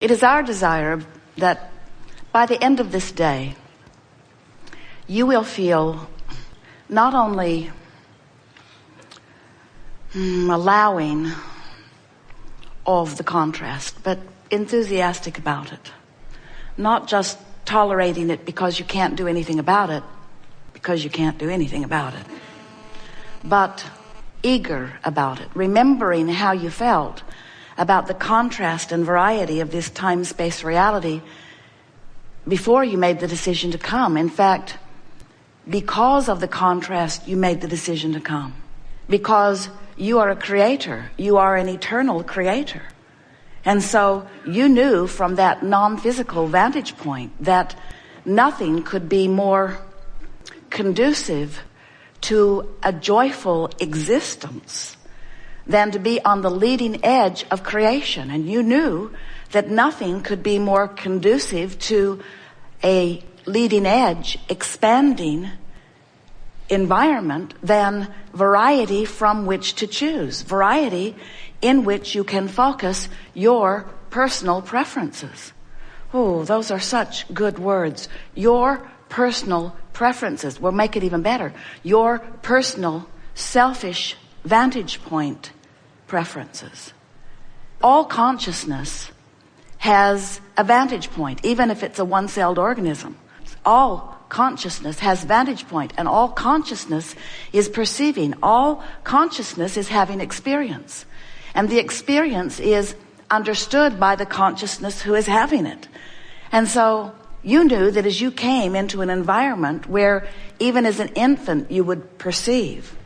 It is our desire that by the end of this day, you will feel not only allowing of the contrast, but enthusiastic about it. Not just tolerating it because you can't do anything about it, because you can't do anything about it, but eager about it, remembering how you felt about the contrast and variety of this time-space reality before you made the decision to come. In fact, because of the contrast, you made the decision to come. Because you are a creator. You are an eternal creator. And so you knew from that non-physical vantage point that nothing could be more conducive to a joyful existence than to be on the leading edge of creation. And you knew that nothing could be more conducive to a leading edge, expanding environment than variety from which to choose. Variety in which you can focus your personal preferences. Oh, those are such good words. Your personal preferences. We'll make it even better. Your personal, selfish vantage point preferences. All consciousness has a vantage point, even if it's a one-celled organism. All consciousness has vantage point, and all consciousness is perceiving. All consciousness is having experience. And the experience is understood by the consciousness who is having it. And so you knew that as you came into an environment where even as an infant you would perceive,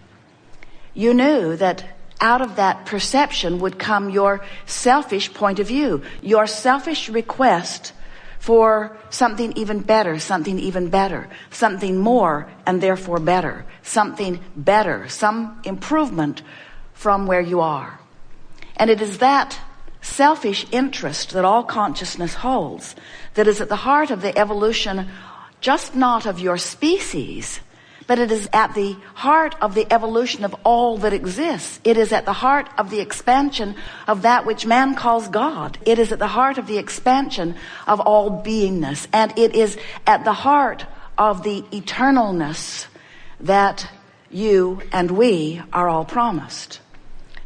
you knew that out of that perception would come your selfish point of view, your selfish request for something even better, something even better, something more and therefore better, something better, some improvement from where you are. And it is that selfish interest that all consciousness holds that is at the heart of the evolution, just not of your species, but it is at the heart of the evolution of all that exists. It is at the heart of the expansion of that which man calls God. It is at the heart of the expansion of all beingness. And it is at the heart of the eternalness that you and we are all promised.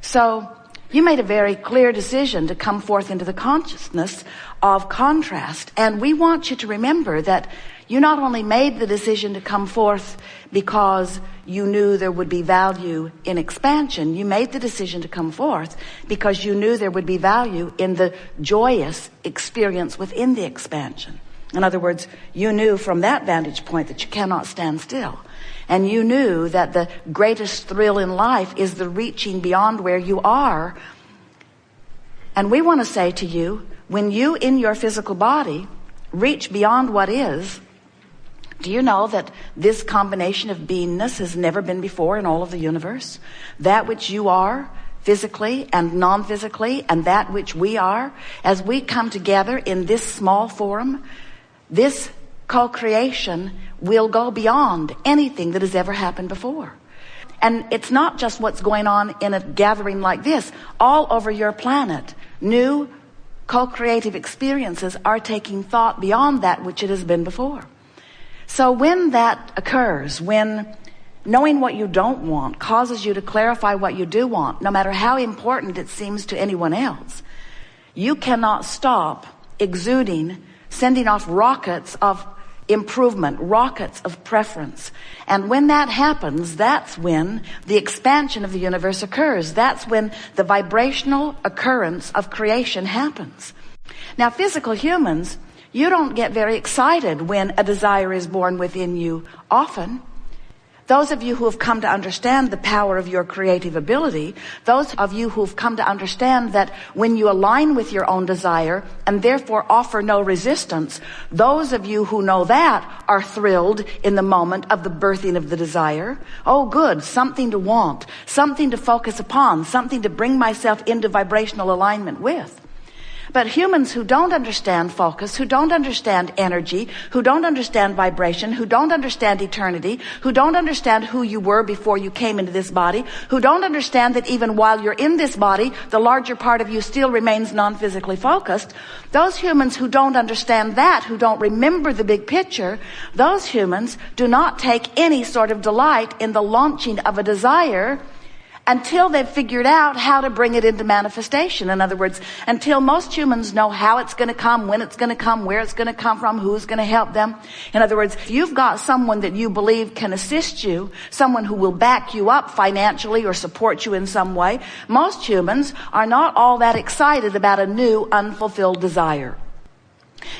So you made a very clear decision to come forth into the consciousness of contrast. And we want you to remember that you not only made the decision to come forth because you knew there would be value in expansion, you made the decision to come forth because you knew there would be value in the joyous experience within the expansion. In other words, you knew from that vantage point that you cannot stand still. And you knew that the greatest thrill in life is the reaching beyond where you are. And we want to say to you, when you in your physical body reach beyond what is, do you know that this combination of beingness has never been before in all of the universe? That which you are physically and non-physically, and that which we are, as we come together in this small forum, this co-creation will go beyond anything that has ever happened before. And it's not just what's going on in a gathering like this. All over your planet, new co-creative experiences are taking thought beyond that which it has been before. So when that occurs, when knowing what you don't want causes you to clarify what you do want, no matter how important it seems to anyone else, you cannot stop exuding, sending off rockets of improvement, rockets of preference. And when that happens, that's when the expansion of the universe occurs. That's when the vibrational occurrence of creation happens. Now, physical humans, you don't get very excited when a desire is born within you often. Those of you who have come to understand the power of your creative ability, those of you who've come to understand that when you align with your own desire and therefore offer no resistance, those of you who know that are thrilled in the moment of the birthing of the desire. Oh, good, something to want, something to focus upon, something to bring myself into vibrational alignment with. But humans who don't understand focus, who don't understand energy, who don't understand vibration, who don't understand eternity, who don't understand who you were before you came into this body, who don't understand that even while you're in this body, the larger part of you still remains non-physically focused, those humans who don't understand that, who don't remember the big picture, those humans do not take any sort of delight in the launching of a desire until they've figured out how to bring it into manifestation. In other words, until most humans know how it's going to come, when it's going to come, where it's going to come from, who's going to help them. In other words, if you've got someone that you believe can assist you, someone who will back you up financially or support you in some way, most humans are not all that excited about a new unfulfilled desire.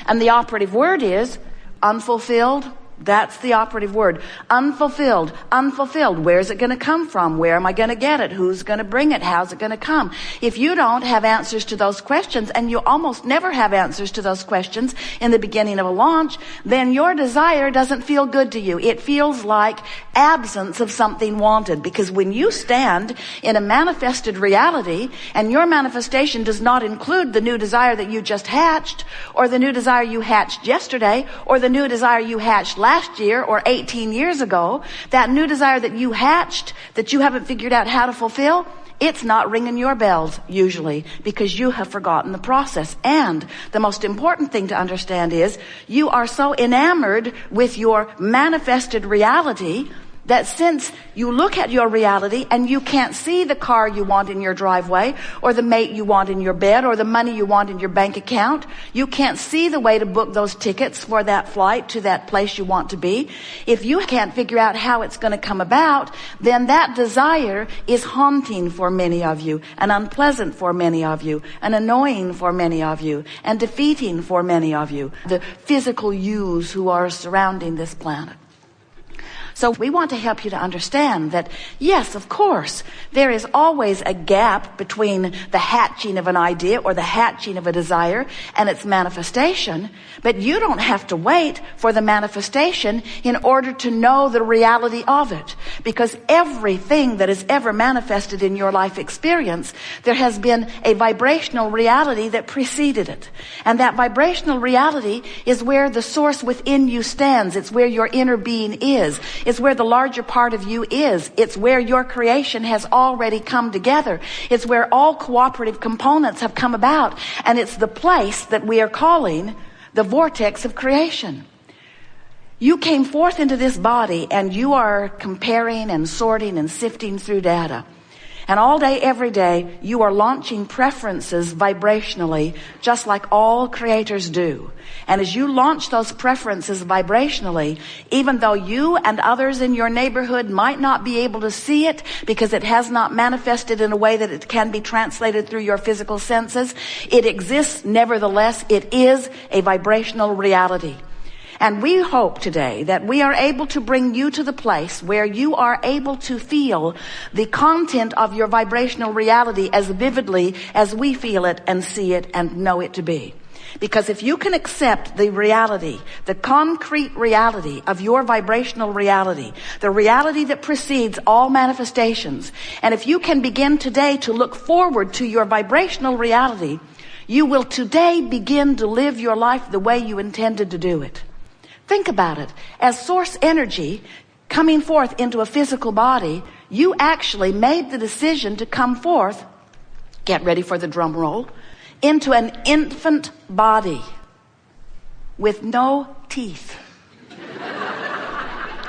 And the operative word is unfulfilled. That's the operative word. Unfulfilled. Unfulfilled. Where's it going to come from? Where am I going to get it? Who's going to bring it? How's it going to come? If you don't have answers to those questions, and you almost never have answers to those questions in the beginning of a launch, then your desire doesn't feel good to you. It feels like absence of something wanted. Because when you stand in a manifested reality, and your manifestation does not include the new desire that you just hatched, or the new desire you hatched yesterday, or the new desire you hatched last year or 18 years ago, that new desire that you hatched, that you haven't figured out how to fulfill, it's not ringing your bells usually, because you have forgotten the process. And the most important thing to understand is you are so enamored with your manifested reality that since you look at your reality and you can't see the car you want in your driveway, or the mate you want in your bed, or the money you want in your bank account, you can't see the way to book those tickets for that flight to that place you want to be. If you can't figure out how it's going to come about, then that desire is haunting for many of you, and unpleasant for many of you, and annoying for many of you, and defeating for many of you, the physical yous who are surrounding this planet. So we want to help you to understand that, yes, of course, there is always a gap between the hatching of an idea or the hatching of a desire and its manifestation, but you don't have to wait for the manifestation in order to know the reality of it. Because everything that is ever manifested in your life experience, there has been a vibrational reality that preceded it. And that vibrational reality is where the source within you stands. It's where your inner being is. It's where the larger part of you is. It's where your creation has already come together. It's where all cooperative components have come about. And it's the place that we are calling the vortex of creation. You came forth into this body and you are comparing and sorting and sifting through data. And all day, every day, you are launching preferences vibrationally, just like all creators do. And as you launch those preferences vibrationally, even though you and others in your neighborhood might not be able to see it because it has not manifested in a way that it can be translated through your physical senses, it exists nevertheless. It is a vibrational reality. And we hope today that we are able to bring you to the place where you are able to feel the content of your vibrational reality as vividly as we feel it and see it and know it to be. Because if you can accept the reality, the concrete reality of your vibrational reality, the reality that precedes all manifestations, and if you can begin today to look forward to your vibrational reality, you will today begin to live your life the way you intended to do it. Think about it. As source energy coming forth into a physical body, you actually made the decision to come forth, get ready for the drum roll, into an infant body with no teeth.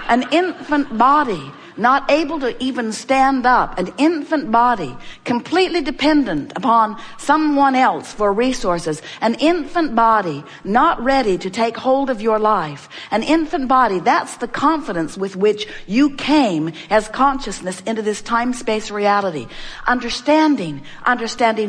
An infant body, not able to even stand up. An infant body, completely dependent upon someone else for resources. An infant body, not ready to take hold of your life. An infant body, that's the confidence with which you came as consciousness into this time-space reality. Understanding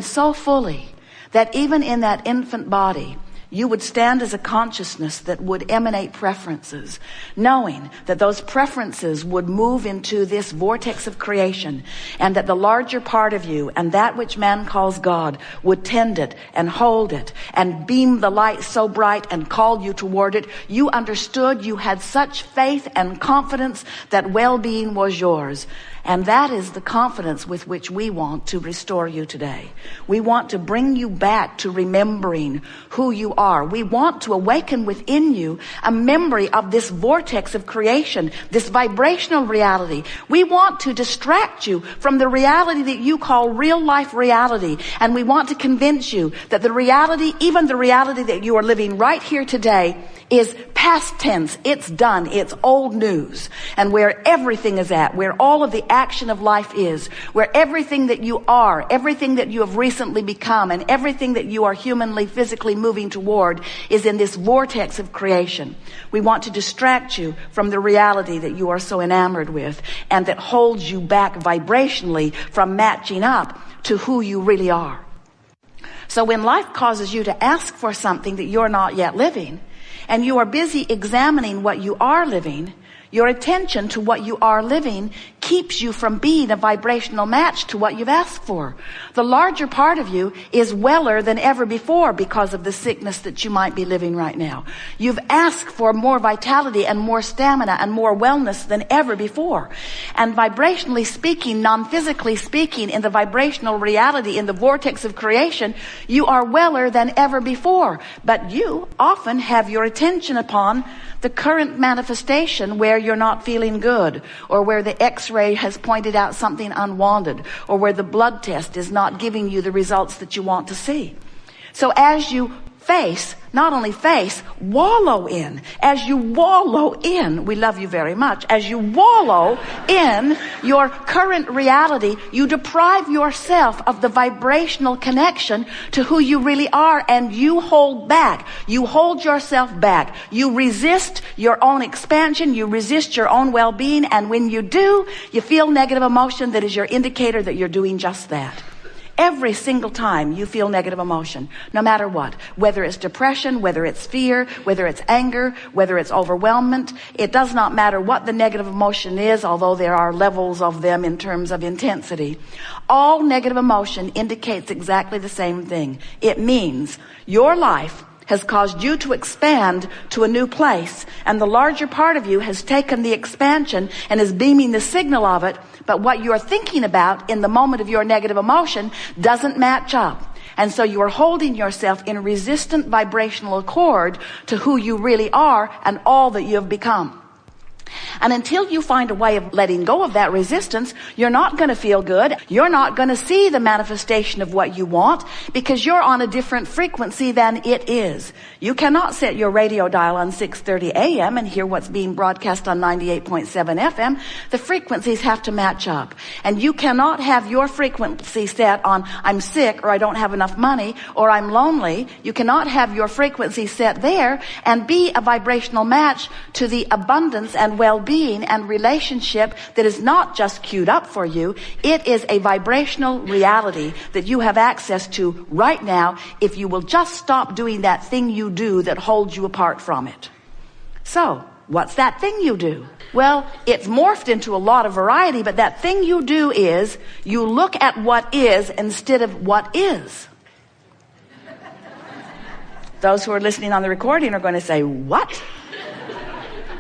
so fully that even in that infant body, you would stand as a consciousness that would emanate preferences, knowing that those preferences would move into this vortex of creation, and that the larger part of you and that which man calls God would tend it and hold it and beam the light so bright and call you toward it. You understood, you had such faith and confidence that well-being was yours. And that is the confidence with which we want to restore you today. We want to bring you back to remembering who you are. We want to awaken within you a memory of this vortex of creation, this vibrational reality. We want to distract you from the reality that you call real life reality. And we want to convince you that the reality, even the reality that you are living right here today, is past tense. It's done. It's old news. And where everything is at, where all of the action of life is, where everything that you are, everything that you have recently become, and everything that you are humanly, physically moving toward is in this vortex of creation. We want to distract you from the reality that you are so enamored with and that holds you back vibrationally from matching up to who you really are. So when life causes you to ask for something that you're not yet living, and you are busy examining what you are living, your attention to what you are living keeps you from being a vibrational match to what you've asked for. The larger part of you is weller than ever before because of the sickness that you might be living right now. You've asked for more vitality and more stamina and more wellness than ever before. And vibrationally speaking, non-physically speaking, in the vibrational reality, in the vortex of creation, you are weller than ever before. But you often have your attention upon the current manifestation where you're not feeling good, or where the x-ray has pointed out something unwanted, or where the blood test is not giving you the results that you want to see. So as you not only face, wallow in. As you wallow in, we love you very much. As you wallow in your current reality, you deprive yourself of the vibrational connection to who you really are, and you hold back. You hold yourself back. You resist your own expansion. You resist your own well-being. And when you do, you feel negative emotion that is your indicator that you're doing just that. Every single time you feel negative emotion, no matter what, whether it's depression, whether it's fear, whether it's anger, whether it's overwhelmment, it does not matter what the negative emotion is, although there are levels of them in terms of intensity. All negative emotion indicates exactly the same thing. It means your life has caused you to expand to a new place, and the larger part of you has taken the expansion and is beaming the signal of it, but what you're thinking about in the moment of your negative emotion doesn't match up. And so you are holding yourself in resistant vibrational accord to who you really are and all that you have become. And until you find a way of letting go of that resistance, you're not going to feel good. You're not going to see the manifestation of what you want because you're on a different frequency than it is. You cannot set your radio dial on 6:30 a.m. and hear what's being broadcast on 98.7 FM. The frequencies have to match up. And you cannot have your frequency set on I'm sick, or I don't have enough money, or I'm lonely. You cannot have your frequency set there and be a vibrational match to the abundance and well-being and relationship that is not just queued up for you. It is a vibrational reality that you have access to right now if you will just stop doing that thing you do that holds you apart from it. So, what's that thing you do? Well, it's morphed into a lot of variety, but that thing you do is you look at what is instead of what is. Those who are listening on the recording are going to say, what?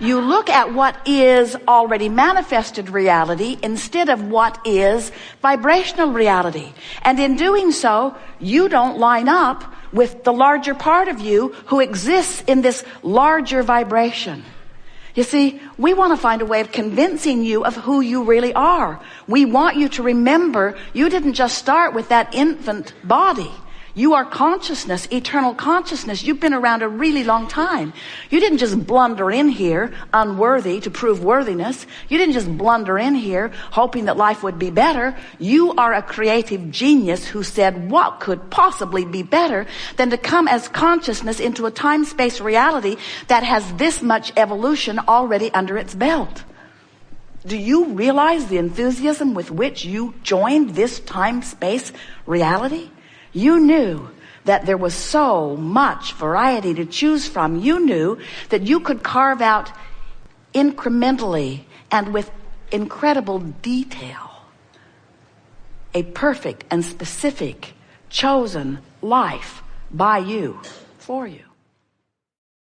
You look at what is already manifested reality instead of what is vibrational reality. And in doing so, you don't line up with the larger part of you who exists in this larger vibration. You see, we want to find a way of convincing you of who you really are. We want you to remember you didn't just start with that infant body. You are consciousness, eternal consciousness. You've been around a really long time. You didn't just blunder in here unworthy to prove worthiness. You didn't just blunder in here hoping that life would be better. You are a creative genius who said, what could possibly be better than to come as consciousness into a time-space reality that has this much evolution already under its belt? Do you realize the enthusiasm with which you joined this time-space reality? You knew that there was so much variety to choose from. You knew that you could carve out incrementally and with incredible detail a perfect and specific chosen life by you, for you.